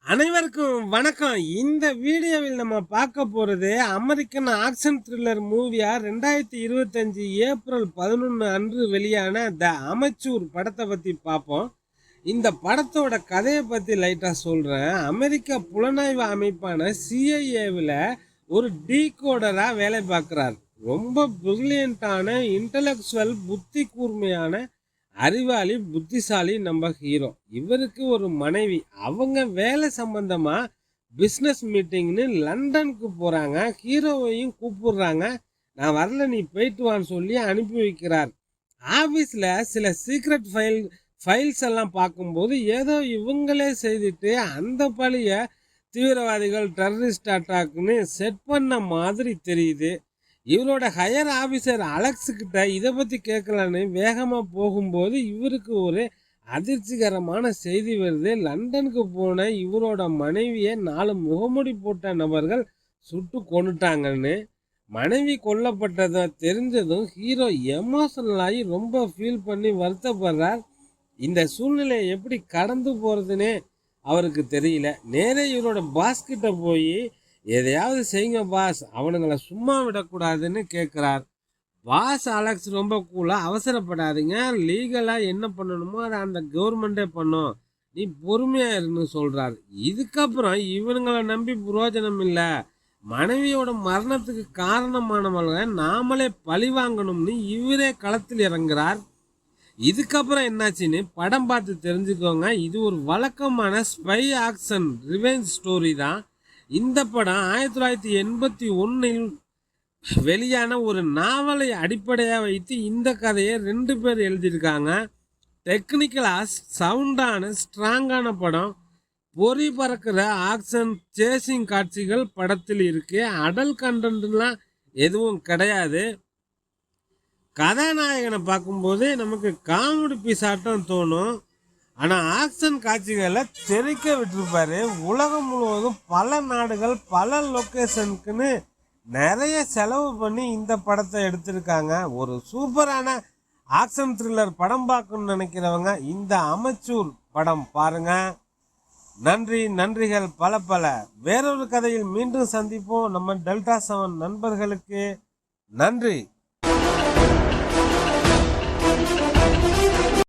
அனைவருக்கும் வணக்கம். இந்த வீடியோவில் நம்ம பார்க்க போகிறது அமெரிக்கன் ஆக்ஷன் த்ரில்லர் மூவியா 2025 ஏப்ரல் 11 அன்று வெளியான த அமெச்சூர் படத்தை பற்றி பார்ப்போம். இந்த படத்தோட கதையை பற்றி லைட்டாக சொல்கிறேன். அமெரிக்க புலனாய்வு அமைப்பான சிஐஏவில் ஒரு டீகோடராக வேலை பார்க்குறார். ரொம்ப பிரில்லியண்டான இன்டலெக்சுவல் புத்தி கூர்மையான அறிவாளி புத்திசாலி நம்ம ஹீரோ. இவருக்கு ஒரு மனைவி. அவங்க வேலை சம்பந்தமா பிஸ்னஸ் மீட்டிங்னு லண்டனுக்கு போறாங்க. ஹீரோவையும் கூப்பிடுறாங்க. நான் வரல, நீ போயிட்டு வான்னு சொல்லி அனுப்பி வைக்கிறார். ஆபீஸ்ல சில சீக்ரெட் ஃபைல்ஸ் எல்லாம் பார்க்கும்போது ஏதோ இவங்களே செய்துட்டு அந்த பழிய தீவிரவாதிகள் டெரரிஸ்ட் அட்டாக்னு செட் பண்ண மாதிரி தெரியுது. இவரோட ஹையர் ஆஃபீஸர் அலெக்ஸ் கிட்ட இதை பற்றி கேட்கலான்னு வேகமாக போகும்போது இவருக்கு ஒரு அதிர்ச்சிகரமான செய்தி வருது. லண்டனுக்கு போன இவரோட மனைவியை 4 முகமுடி போட்ட நபர்கள் சுட்டு கொண்டுட்டாங்கன்னு. மனைவி கொல்லப்பட்டதை தெரிஞ்சதும் ஹீரோ எமோஷனலாகி ரொம்ப ஃபீல் பண்ணி வருத்தப்படுறார். இந்த சூழ்நிலையை எப்படி கடந்து போகிறதுனே அவருக்கு தெரியல. நேரே இவரோட பாஸ்கிட்ட போய் எதையாவது செய்யுங்க பாஸ், அவனுங்களை சும்மா விடக்கூடாதுன்னு கேட்குறார். பாஸ் அலெக்ஸ் ரொம்ப கூலாக, அவசரப்படாதீங்க, லீகலாக என்ன பண்ணணுமோ அதை அந்த கவர்மெண்ட்டே பண்ணும், நீ பொறுமையாக இருன்னு சொல்கிறார். இதுக்கப்புறம் இவனுங்களை நம்பி புரோஜனம் இல்லை. மனைவியோட மரணத்துக்கு காரணமானவங்களை நாமளே பழி வாங்கணும்னு இவரே களத்தில் இறங்குறார். இதுக்கப்புறம் என்னாச்சுன்னு படம் பார்த்து தெரிஞ்சுக்கோங்க. இது ஒரு வழக்கமான ஸ்பை ஆக்ஷன் ரிவெஞ்ச் ஸ்டோரி தான். இந்த படம் 1981 வெளியான ஒரு நாவலை அடிப்படையாக வைத்து இந்த கதையை 2 பேர் எழுதியிருக்காங்க. டெக்னிக்கலாக சவுண்டான ஸ்ட்ராங்கான படம். பொறி பறக்கிற ஆக்ஷன் சேசிங் காட்சிகள் படத்தில் இருக்கு. அடல் கண்டென்ட்லாம் எதுவும் கிடையாது. கதாநாயகனை பார்க்கும்போது நமக்கு காமெடி பீஸாட்டம் தோணும். ஆனால் ஆக்ஷன் காட்சிகளை தெரிக்க விட்டுருப்பாரு. உலகம் முழுவதும் பல நாடுகள் பல லொக்கேஷனுக்குன்னு நிறைய செலவு பண்ணி இந்த படத்தை எடுத்திருக்காங்க. ஒரு சூப்பரான ஆக்ஷன் த்ரில்லர் படம் பார்க்கணும்னு நினைக்கிறவங்க இந்த அமெச்சூர் படம் பாருங்க. நன்றிகள் பல. வேறொரு கதையில் மீண்டும் சந்திப்போம். நம்ம டெல்டா 7 நண்பர்களுக்கு நன்றி.